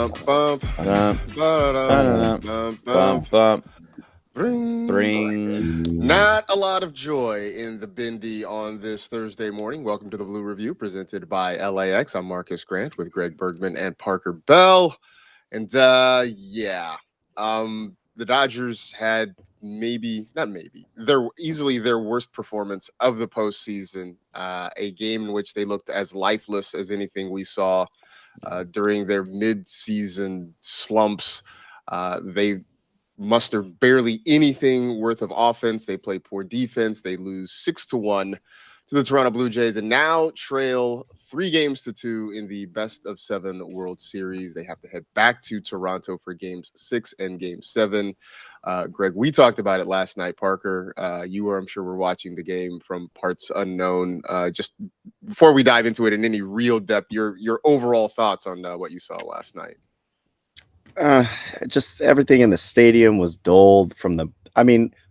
Bump, bump, ba-da-dum, bump, bump, Bump. bring. Not a lot of joy in the Bindi on this Thursday morning. Welcome to the Blue Review presented by LAX. I'm Marcus Grant with Greg Bergman and Parker Bell. And the Dodgers had easily their worst performance of the postseason. A game in which they looked as lifeless as anything we saw during their mid-season slumps. They muster barely anything worth of offense. They play poor defense. They lose 6-1 to the Toronto Blue Jays and now trail 3-2 in the best of 7 World Series. They have to head back to Toronto for games 6 and game 7. Greg, we talked about it last night. Parker, you were, I'm sure, were watching the game from parts unknown. Just before we dive into it in any real depth, your overall thoughts on what you saw last night. Just everything in the stadium was dulled from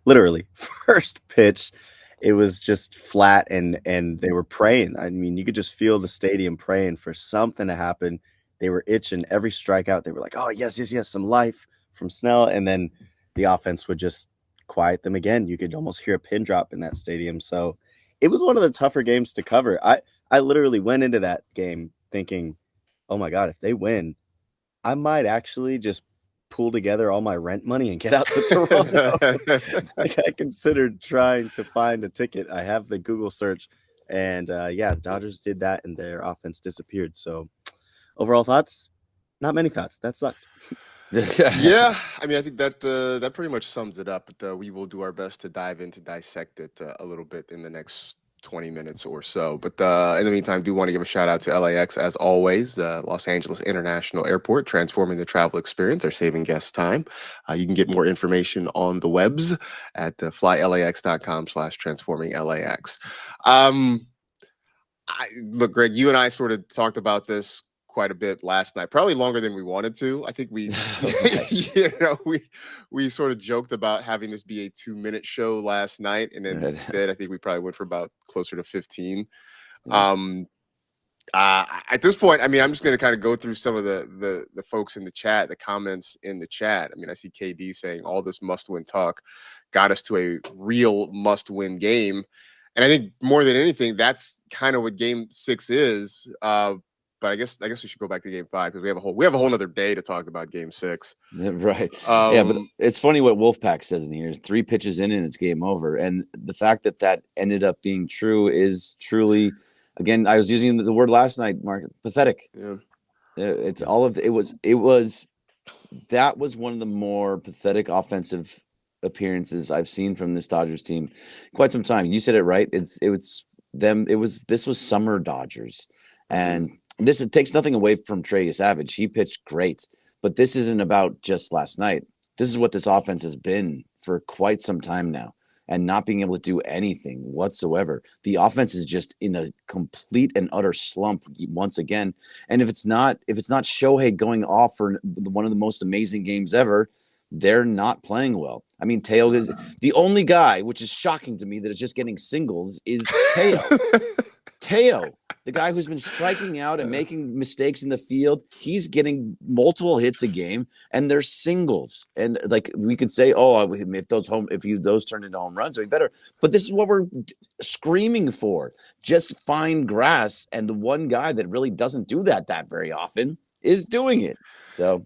literally first pitch. It was just flat and they were praying. I mean, you could just feel the stadium praying for something to happen. They were itching every strikeout. They were like, oh, yes, some life from Snell. And then the offense would just quiet them again. You could almost hear a pin drop in that stadium. So it was one of the tougher games to cover. I literally went into that game thinking, oh, my God, if they win, I might actually just pull together all my rent money and get out to Toronto. I considered trying to find a ticket. I have the Google search, and the Dodgers did that, and their offense disappeared. So, overall thoughts? Not many thoughts. That sucked. Yeah, I mean, I think that pretty much sums it up. But we will do our best to dive in to dissect it a little bit in the next 20 minutes or so. But in the meantime, do want to give a shout out to LAX as always, Los Angeles International Airport, transforming the travel experience. They're saving guests time. You can get more information on the webs at flylax.com/transforminglax. Look, Greg, you and I sort of talked about this quite a bit last night, probably longer than we wanted to. I think we we sort of joked about having this be a 2-minute show last night, and then instead I think we probably went for about closer to 15. At this point, I mean, I'm just going to kind of go through some of the folks in the chat, the comments in the chat. I mean, I see KD saying all this must-win talk got us to a real must-win game, and I think more than anything, that's kind of what Game 6 is. But I guess we should go back to Game 5 because we have a whole other day to talk about Game 6. Right. But it's funny what Wolfpack says in here. 3 pitches in and it's game over. And the fact that ended up being true is truly, again, I was using the word last night, Mark, pathetic. Yeah. It's all of that was one of the more pathetic offensive appearances I've seen from this Dodgers team quite some time. You said it right. This was summer Dodgers. And it takes nothing away from Trey Savage. He pitched great, but this isn't about just last night. This is what this offense has been for quite some time now, and not being able to do anything whatsoever. The offense is just in a complete and utter slump once again. And if it's not Shohei going off for one of the most amazing games ever, they're not playing well. I mean, Teo is the only guy, which is shocking to me that is just getting singles, is Teo. Teo, the guy who's been striking out and making mistakes in the field, he's getting multiple hits a game, and they're singles. And like we could say, if those turn into home runs, it'd be better. But this is what we're screaming for: just find grass. And the one guy that really doesn't do that very often is doing it. So,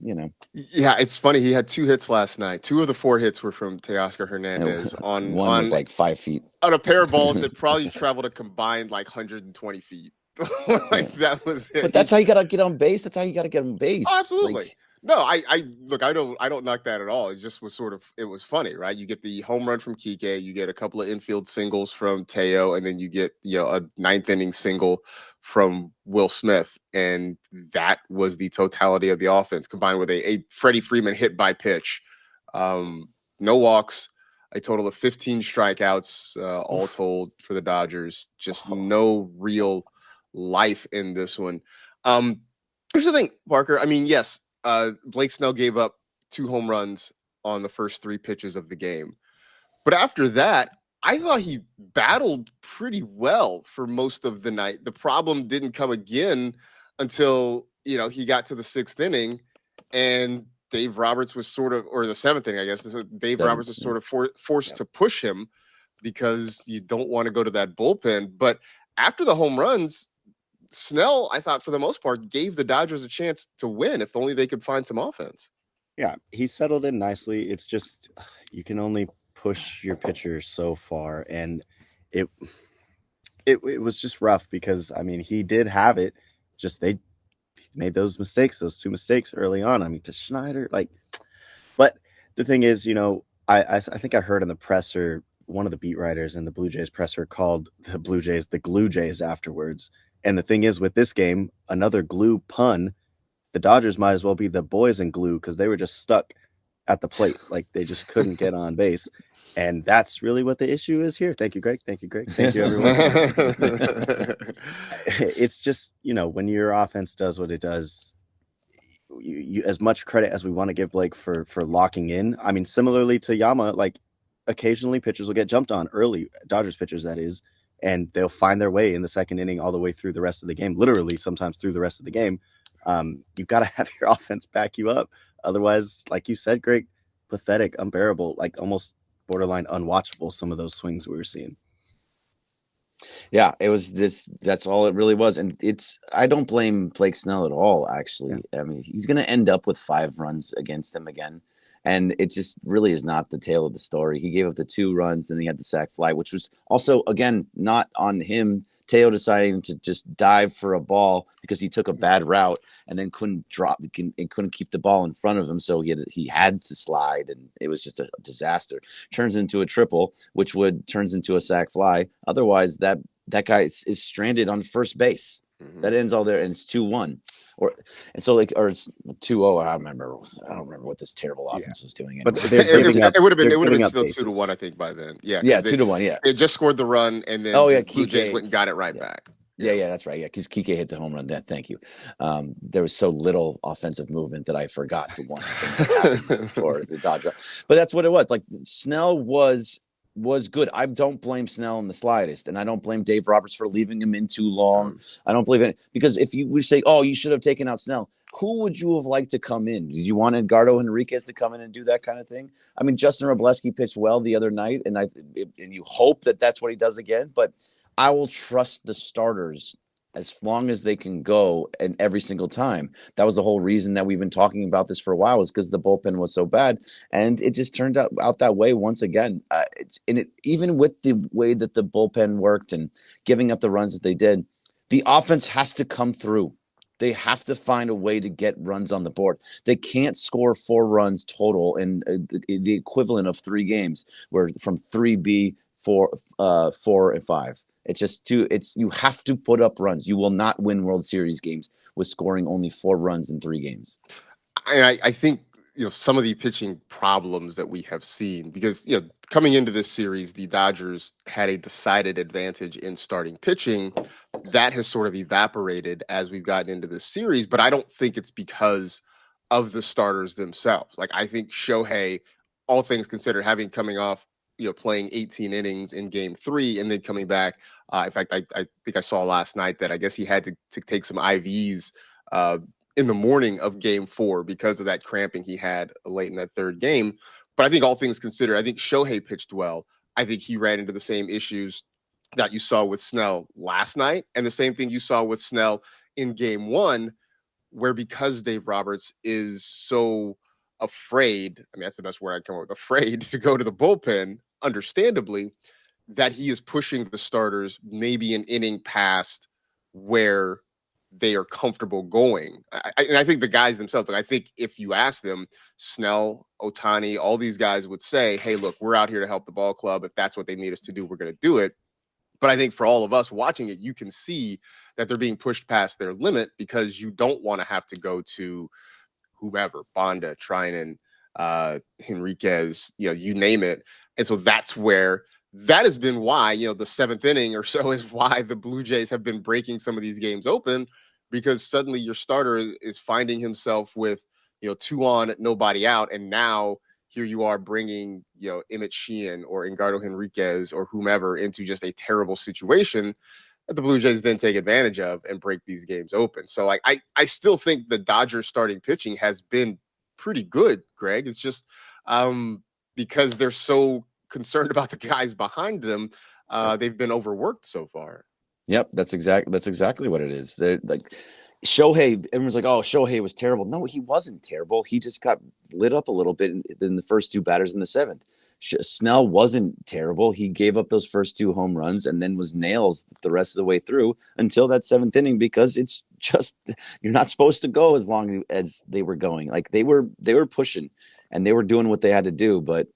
Yeah, it's funny. He had 2 hits last night. 2 of the 4 hits were from Teoscar Hernandez one was like 5 feet on a pair of balls that probably traveled a combined like 120 feet. That was it. But that's how you got to get on base. That's how you got to get on base. Oh, absolutely. No, I don't knock that at all. It just was it was funny, right? You get the home run from Kike, you get a couple of infield singles from Teo, and then you get, a 9th inning single from Will Smith. And that was the totality of the offense, combined with a Freddie Freeman hit by pitch. No walks, a total of 15 strikeouts, all told for the Dodgers. Just no real life in this one. Here's the thing, Parker. I mean, yes, Blake Snell gave up 2 home runs on the first 3 pitches of the game. But after that, I thought he battled pretty well for most of the night. The problem didn't come again until, he got to the 6th inning. and Dave Roberts was sort of, or the seventh inning, I guess. Dave Roberts was sort of forced to push him because you don't want to go to that bullpen. But after the home runs, Snell, I thought for the most part, gave the Dodgers a chance to win if only they could find some offense. Yeah, he settled in nicely. It's just you can only push your pitcher so far, and it was just rough because I mean he did have it, just they made those two mistakes early on. I mean to Schneider, but the thing is, I think I heard in the presser, one of the beat writers in the Blue Jays presser called the Blue Jays the Glue Jays afterwards. And the thing is, with this game, another glue pun, the Dodgers might as well be the boys in glue because they were just stuck at the plate. Like they just couldn't get on base. And that's really what the issue is here. Thank you, Greg. Thank you, Greg. Thank you, everyone. It's just, when your offense does what it does, you as much credit as we want to give Blake for locking in. I mean, similarly to Yama, like occasionally pitchers will get jumped on early, Dodgers pitchers, that is, and they'll find their way in the second inning all the way through the rest of the game, literally sometimes through the rest of the game. You've got to have your offense back you up. Otherwise, like you said, Greg, pathetic, unbearable, like almost borderline unwatchable, some of those swings we were seeing. Yeah, it was that's all it really was. And I don't blame Blake Snell at all, actually. Yeah. I mean, he's going to end up with 5 runs against him again. And it just really is not the tale of the story. He gave up the 2 runs, then he had the sac fly, which was also, again, not on him. Teo deciding to just dive for a ball because he took a bad route and then couldn't keep the ball in front of him. So he had to slide, and it was just a disaster. Turns into a triple, which turns into a sac fly. Otherwise, that guy is stranded on first base. Mm-hmm. That ends all there, and it's 2-1. Or it's 2-0. I don't remember what this terrible offense was doing. Anyway. But it would have been still bases. 2-1, I think, by then. Yeah, 2-1. Yeah, they just scored the run, and then the Blue Jays went and got it right back. Yeah, that's right. Yeah, because Kike hit the home run. Thank you. There was so little offensive movement that I forgot the one thing that happened for the Dodgers. But that's what it was. Like Snell was good. I don't blame Snell in the slightest, and I don't blame Dave Roberts for leaving him in too long. I don't believe it because if you would say, "Oh, you should have taken out Snell," who would you have liked to come in? Did you want Edgardo Henriquez to come in and do that kind of thing? I mean, Justin Robleski pitched well the other night, and you hope that that's what he does again. But I will trust the starters as long as they can go, and every single time. That was the whole reason that we've been talking about this for a while, is because the bullpen was so bad, and it just turned out that way once again. Even with the way that the bullpen worked and giving up the runs that they did, the offense has to come through. They have to find a way to get runs on the board. They can't score 4 runs total in the equivalent of 3 games, where from 3B, 4, and 5. It's just you have to put up runs. You will not win World Series games with scoring only 4 runs in 3 games. I think some of the pitching problems that we have seen, because coming into this series, the Dodgers had a decided advantage in starting pitching. That has sort of evaporated as we've gotten into this series, but I don't think it's because of the starters themselves. Like I think Shohei, all things considered, having coming off playing 18 innings in game 3 and then coming back. In fact, I think I saw last night that I guess he had to take some IVs in the morning of game 4 because of that cramping he had late in that 3rd game. But I think all things considered, I think Shohei pitched well. I think he ran into the same issues that you saw with Snell last night, and the same thing you saw with Snell in game 1, where because Dave Roberts is so afraid, I mean, that's the best word I'd come up with, afraid to go to the bullpen, understandably, that he is pushing the starters maybe an inning past where they are comfortable going. And I think the guys themselves, I think if you ask them, Snell, Ohtani, all these guys would say, hey, look, we're out here to help the ball club. If that's what they need us to do, we're going to do it. But I think for all of us watching it, you can see that they're being pushed past their limit because you don't want to have to go to whomever, Bonda, Trinan, Henriquez, you name it. And so that has been why, the 7th inning or so is why the Blue Jays have been breaking some of these games open, because suddenly your starter is finding himself with, 2 on, nobody out. And now here you are bringing, Emmett Sheehan or Edgardo Henriquez or whomever into just a terrible situation that the Blue Jays then take advantage of and break these games open. So like I still think the Dodgers starting pitching has been pretty good, Greg. It's just because they're so concerned about the guys behind them, they've been overworked so far. Yep, that's exactly what it is. They're like Shohei. Everyone's like, "Oh, Shohei was terrible." No, he wasn't terrible. He just got lit up a little bit in the first two batters in the seventh. Snell wasn't terrible. He gave up those first two home runs and then was nails the rest of the way through until that seventh inning because it's just you're not supposed to go as long as they were going. Like they were pushing and they were doing what they had to do, but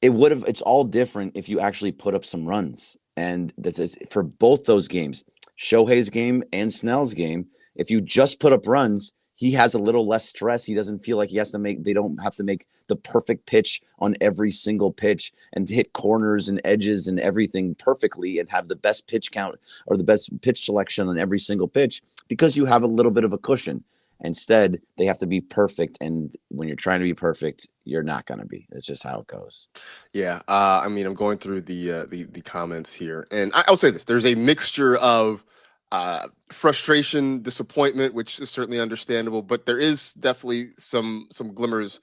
it's all different if you actually put up some runs. And that's for both those games, Shohei's game and Snell's game. If you just put up runs, he has a little less stress. He doesn't feel like they don't have to make the perfect pitch on every single pitch and hit corners and edges and everything perfectly and have the best pitch count or the best pitch selection on every single pitch because you have a little bit of a cushion. Instead, they have to be perfect. And when you're trying to be perfect, you're not going to be. It's just how it goes. Yeah. I mean, I'm going through the comments here, and I'll say this: there's a mixture of frustration, disappointment, which is certainly understandable, but there is definitely some glimmers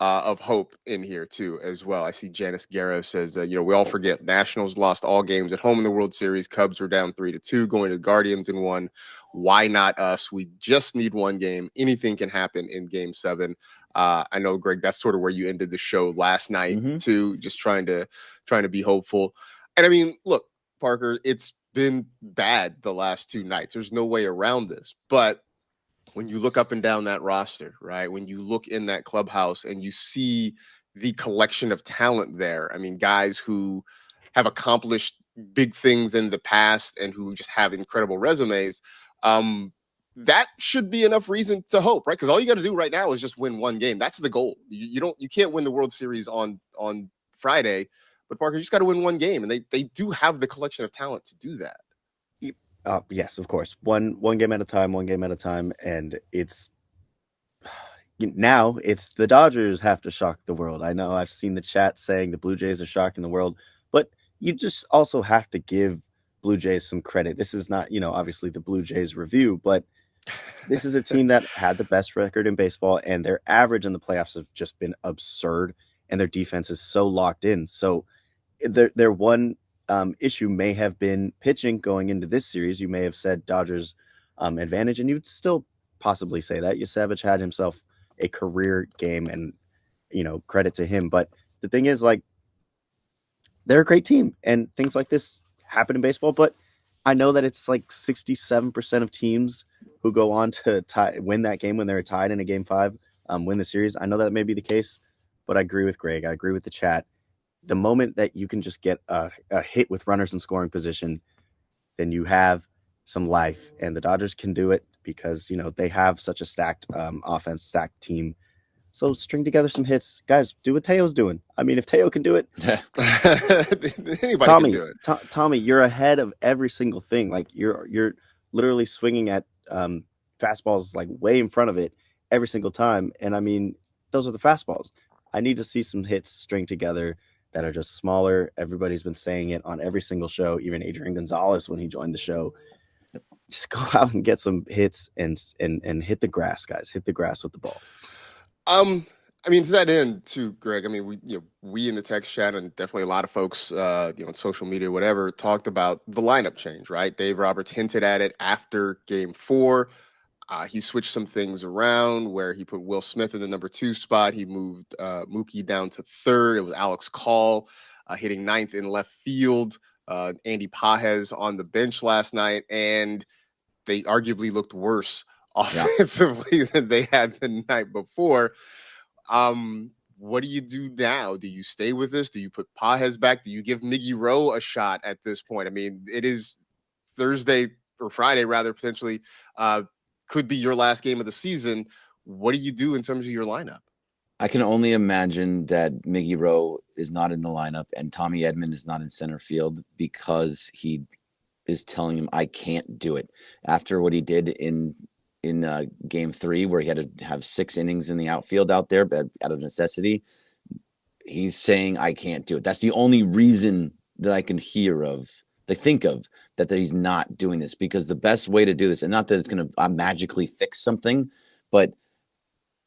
of hope in here too, as well. I see Janice Garrow says, we all forget Nationals lost all games at home in the World Series. Cubs were down 3-2, going to Guardians in one. Why not us? We just need one game. Anything can happen in Game 7. I know, Greg, that's sort of where you ended the show last night too, just trying to be hopeful. And I mean, look, Parker, it's been bad the last two nights. There's no way around this. But when you look up and down that roster, right, when you look in that clubhouse and you see the collection of talent there, I mean, guys who have accomplished big things in the past and who just have incredible resumes, that should be enough reason to hope, right? Because all you got to do right now is just win one game. That's the goal. You can't win the World Series on Friday, but Parker, you just got to win one game, and they do have the collection of talent to do that. Yes, of course. One game at a time, and it's now it's the Dodgers have to shock the world. I know I've seen the chat saying the Blue Jays are shocking the world, but you just also have to give Blue Jays some credit. This is not, obviously the Blue Jays review, but this is a team that had the best record in baseball, and their average in the playoffs have just been absurd, and their defense is so locked in. So their one issue may have been pitching going into this series. You may have said Dodgers advantage, and you'd still possibly say that. Savage had himself a career game, and credit to him. But the thing is, like, they're a great team, and things like this happen in baseball. But I know that it's like 67% of teams who go on to win that game when they're tied in a Game 5, win the series. I know that may be the case, but I agree with Greg. I agree with the chat. The moment that you can just get a hit with runners in scoring position, then you have some life. And the Dodgers can do it because, they have such a stacked offense, stacked team. So string together some hits. Guys, do what Teo's doing. I mean, if Teo can do it, anybody Tommy, can do it. Tommy, you're ahead of every single thing. Like you're literally swinging at fastballs like way in front of it every single time. And I mean, those are the fastballs. I need to see some hits string together that are just smaller. Everybody's been saying it on every single show, even Adrian Gonzalez when he joined the show. Just go out and get some hits and hit the grass, guys. Hit the grass with the ball. I mean, to that end, too, Greg. I mean, we in the text chat and definitely a lot of folks, on social media, whatever, talked about the lineup change, right? Dave Roberts hinted at it after Game 4. He switched some things around where he put Will Smith in the number 2 spot. He moved Mookie down to 3rd. It was Alex Call hitting 9th in left field. Andy Pages on the bench last night, and they arguably looked worse offensively than they had the night before. What do you do now? Do you stay with this? Do you put Pages back? Do you give Miggy Rowe a shot at this point? I mean, it is Thursday or Friday, rather, potentially. Could be your last game of the season. What do you do in terms of your lineup? I can only imagine that Miggy Rowe is not in the lineup and Tommy Edman is not in center field because he is telling him, I can't do it. After what he did in Game 3, where he had to have 6 innings in the outfield out there, but out of necessity, he's saying, I can't do it. That's the only reason that I can think of that he's not doing this, because the best way to do this, and not that it's going to magically fix something, but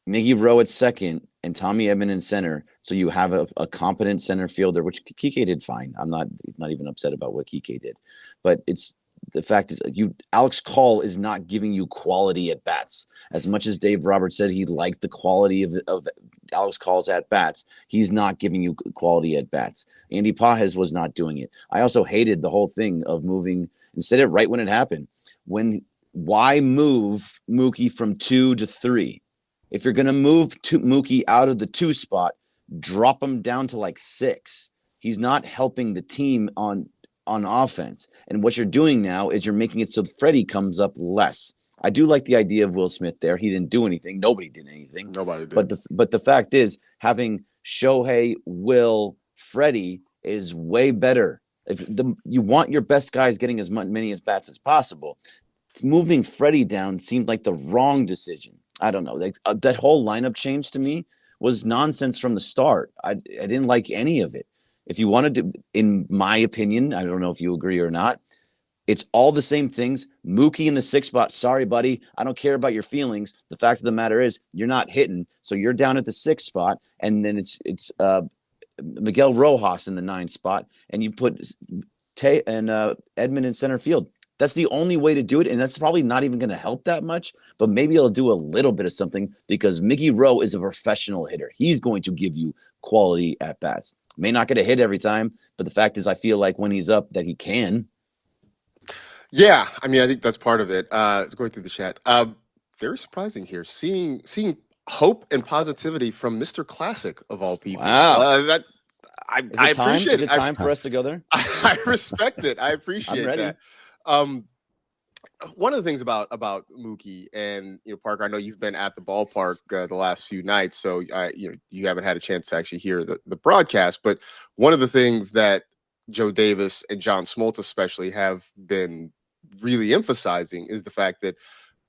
Mickey Rowe at second and Tommy Edman in center, so you have a competent center fielder, which Kike did fine. I'm not even upset about what Kike did, but the fact is, Alex Call is not giving you quality at bats. As much as Dave Roberts said he liked the quality of Alex Call's at bats, he's not giving you quality at bats. Andy Pages was not doing it. I also hated the whole thing of moving, and said it right when it happened. Why move Mookie from 2 to 3? If you're going to move Mookie out of the 2 spot, drop him down to like 6. He's not helping the team on offense. And what you're doing now is you're making it so Freddie comes up less. I do like the idea of Will Smith there. He didn't do anything. Nobody did anything. Nobody did. But the fact is, having Shohei, Will, Freddie is way better. If you want your best guys getting as many as bats as possible, moving Freddie down seemed like the wrong decision. I don't know. That whole lineup change to me was nonsense from the start. I didn't like any of it. If you wanted to, in my opinion, I don't know if you agree or not, it's all the same things. Mookie in the 6 spot. Sorry, buddy. I don't care about your feelings. The fact of the matter is you're not hitting. So you're down at the 6 spot. And then it's Miguel Rojas in the 9 spot. And you put Edman in center field. That's the only way to do it, and that's probably not even going to help that much, but maybe it'll do a little bit of something, because Mickey Rowe is a professional hitter. He's going to give you quality at-bats. May not get a hit every time, but the fact is I feel like when he's up that he can. Yeah, I mean, I think that's part of it. Going through the chat. Very surprising here, seeing hope and positivity from Mr. Classic, of all people. Wow. I appreciate it. Is it time for us to go there? I respect it. I appreciate that. One of the things about Mookie and Parker, I know you've been at the ballpark the last few nights, so you haven't had a chance to actually hear the broadcast. But one of the things that Joe Davis and John Smoltz especially have been really emphasizing is the fact that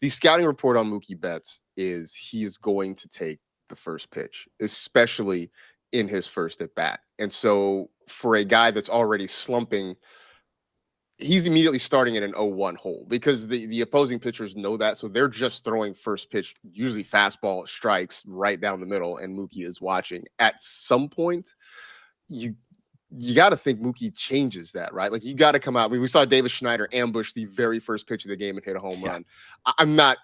the scouting report on Mookie Betts is he is going to take the first pitch, especially in his first at bat. And so for a guy that's already slumping, he's immediately starting in an 0-1 hole, because the opposing pitchers know that. So they're just throwing first pitch, usually fastball strikes right down the middle, and Mookie is watching. At some point, you got to think Mookie changes that, right? Like, you got to come out. I mean, we saw Davis Schneider ambush the very first pitch of the game and hit a home run. I'm not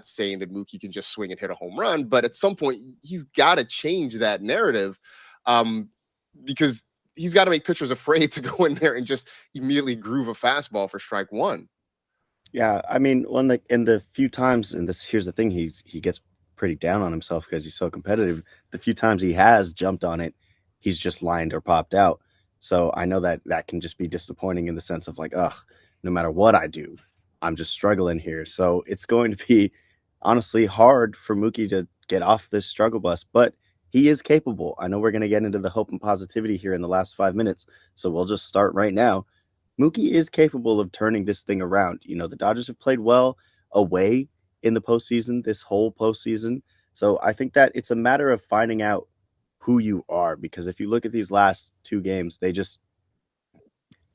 saying that Mookie can just swing and hit a home run, but at some point he's got to change that narrative, because he's got to make pitchers afraid to go in there and just immediately groove a fastball for strike one. Yeah, I mean, in the few times, and here's the thing, he gets pretty down on himself because he's so competitive. The few times he has jumped on it, he's just lined or popped out. So I know that can just be disappointing in the sense of like, no matter what I do, I'm just struggling here. So it's going to be honestly hard for Mookie to get off this struggle bus, but he is capable. I know we're going to get into the hope and positivity here in the last 5 minutes, so we'll just start right now. Mookie is capable of turning this thing around. The Dodgers have played well away in the postseason, this whole postseason. So I think that it's a matter of finding out who you are, because if you look at these last 2 games,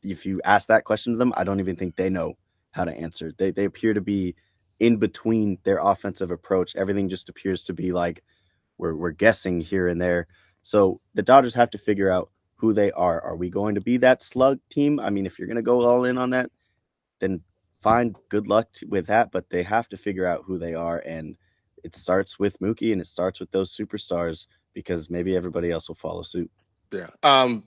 if you ask that question to them, I don't even think they know how to answer. They appear to be in between their offensive approach. Everything just appears to be like, we're guessing here and there. So the Dodgers have to figure out who they are. Are we going to be that slug team? I mean, if you're going to go all in on that, then fine, good luck with that. But they have to figure out who they are. And it starts with Mookie, and it starts with those superstars, because maybe everybody else will follow suit. Yeah.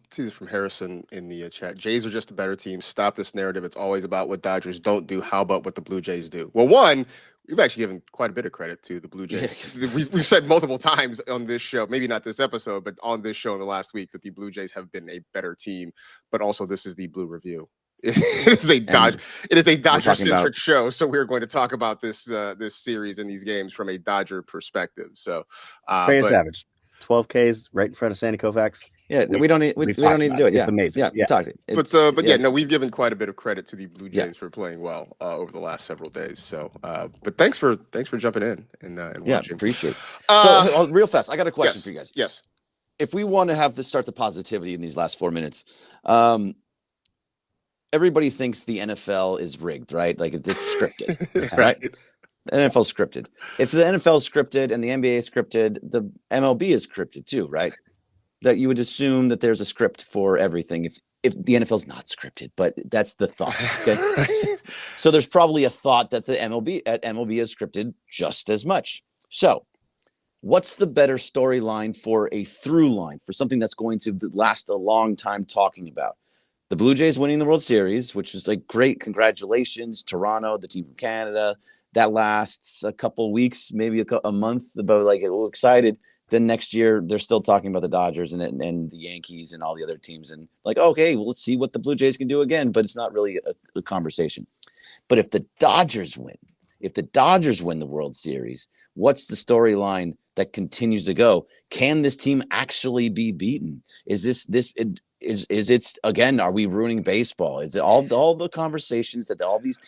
See this from Harrison in the chat. Jays are just a better team. Stop this narrative. It's always about what Dodgers don't do. How about what the Blue Jays do? Well, one, we've actually given quite a bit of credit to the Blue Jays. We've said multiple times on this show, maybe not this episode, but on this show in the last week, that the Blue Jays have been a better team. But also, this is the Blue Review. It is a Dodger-centric show, so we're going to talk about this series and these games from a Dodger perspective. So, Trey Savage, 12 Ks right in front of Sandy Koufax. Yeah, we don't need to do it. Yeah, it's amazing. Yeah, talk it. We've given quite a bit of credit to the Blue Jays for playing well over the last several days. So, but thanks for jumping in and watching. Appreciate it. So, real fast, I got a question for you guys. Yes. If we want to start the positivity in these last 4 minutes, everybody thinks the NFL is rigged, right? Like it's scripted, Right. The NFL is scripted. If the NFL is scripted and the NBA is scripted, the MLB is scripted too, right? That you would assume that there's a script for everything if the NFL is not scripted, but that's the thought. Okay. So there's probably a thought that the MLB is scripted just as much. So what's the better storyline for a through line, for something that's going to last a long time talking about? The Blue Jays winning the World Series, which is like great. Congratulations, Toronto, the team from Canada. That lasts a couple weeks, maybe a month, about like excited. Then next year, they're still talking about the Dodgers and the Yankees and all the other teams. And like, okay, well, let's see what the Blue Jays can do again. But it's not really a conversation. But if the Dodgers win the World Series, what's the storyline that continues to go? Can this team actually be beaten? Is it's again, are we ruining baseball? Is it all the conversations that all these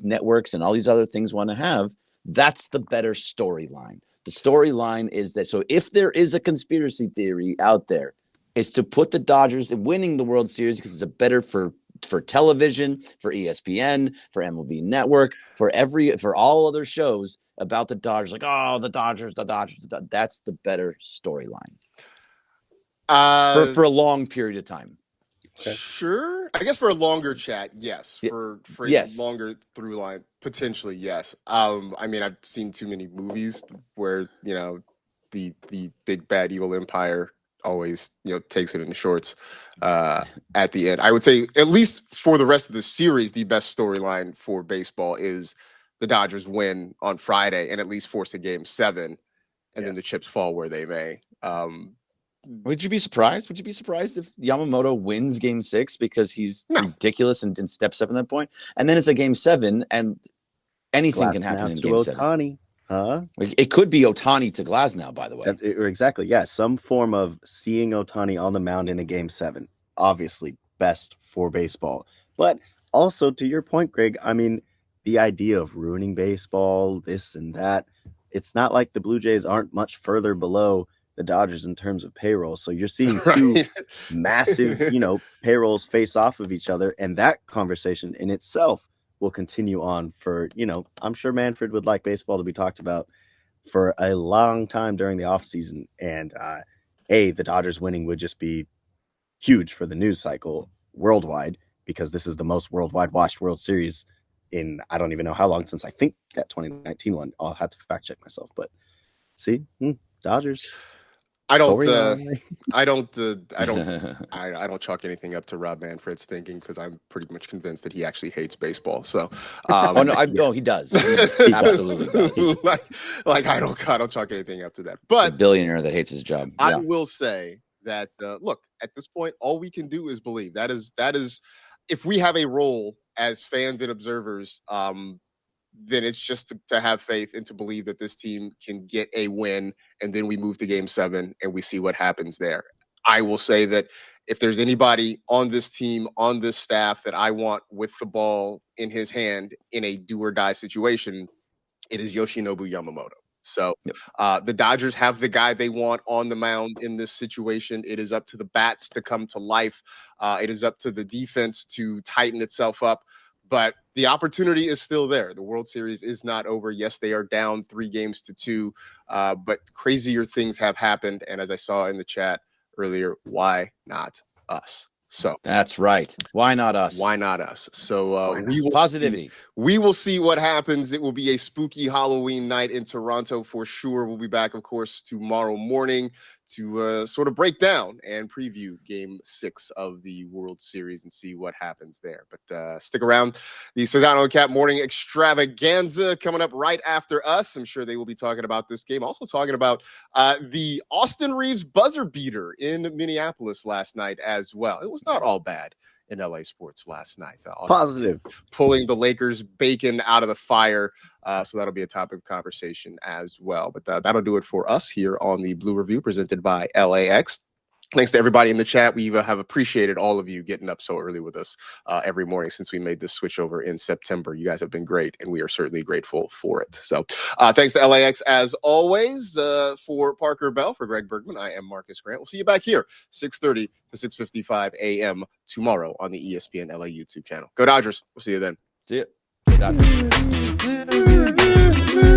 networks and all these other things want to have? That's the better storyline. The storyline is that, so if there is a conspiracy theory out there, is to put the Dodgers winning the World Series because it's a better for television, for ESPN, for MLB Network, for all other shows about the Dodgers. Like, oh, the Dodgers. That's the better storyline for a long period of time. Okay. Sure. I guess for a longer chat, yes. For yes. a longer through line, potentially, yes. I mean, I've seen too many movies where, the big bad evil empire always, takes it in the shorts at the end. I would say, at least for the rest of the series, the best storyline for baseball is the Dodgers win on Friday and at least force a game 7, and then the chips fall where they may. Would you be surprised? Would you be surprised if Yamamoto wins Game 6 because he's ridiculous and steps up at that point? And then it's a Game 7, and anything can happen in Game 7. Ohtani. Huh? It could be Ohtani to Glasnow, by the way. Exactly. Yeah, some form of seeing Ohtani on the mound in a Game 7. Obviously, best for baseball. But also, to your point, Greg, I mean, the idea of ruining baseball, this and that, it's not like the Blue Jays aren't much further below the Dodgers in terms of payroll. So you're seeing two massive, payrolls face off of each other. And that conversation in itself will continue on for, I'm sure Manfred would like baseball to be talked about for a long time during the offseason. And the Dodgers winning would just be huge for the news cycle worldwide, because this is the most worldwide watched World Series in, I don't even know how long, since I think that 2019 one. I'll have to fact check myself, but see, Dodgers. I don't chalk anything up to Rob Manfred's thinking, because I'm pretty much convinced that he actually hates baseball. So, he does. He absolutely does. I don't chalk anything up to that. But the billionaire that hates his job. I will say that look, at this point, all we can do is believe. That is, if we have a role as fans and observers, then it's just to have faith and to believe that this team can get a win, and then we move to Game 7 and we see what happens there. I will say that if there's anybody on this team, on this staff, that I want with the ball in his hand in a do or die situation, it is Yoshinobu Yamamoto. So the Dodgers have the guy they want on the mound in this situation. It is up to the bats to come to life. It is up to the defense to tighten itself up. But the opportunity is still there. The World Series is not over. Yes, they are down 3-2, but crazier things have happened. And as I saw in the chat earlier, why not us? So that's right. Why not us? Why not us? So we will positivity. We will see what happens. It will be a spooky Halloween night in Toronto for sure. We'll be back, of course, tomorrow morning to sort of break down and preview Game 6 of the World Series and see what happens there. But stick around. The Sedano and Cap Morning Extravaganza coming up right after us. I'm sure they will be talking about this game. Also talking about the Austin Reeves buzzer beater in Minneapolis last night as well. It was not all bad in LA sports last night. Positive. Pulling the Lakers bacon out of the fire. So that'll be a topic of conversation as well. But that'll do it for us here on the Blue Review presented by LAX. Thanks to everybody in the chat. We have appreciated all of you getting up so early with us every morning since we made this switch over in September. You guys have been great, and we are certainly grateful for it. So thanks to LAX as always. For Parker Bell, for Greg Bergman, I am Marcus Grant. We'll see you back here 6:30 to 6:55 a.m. tomorrow on the ESPN LA YouTube channel. Go Dodgers. We'll see you then. See you. Go Dodgers.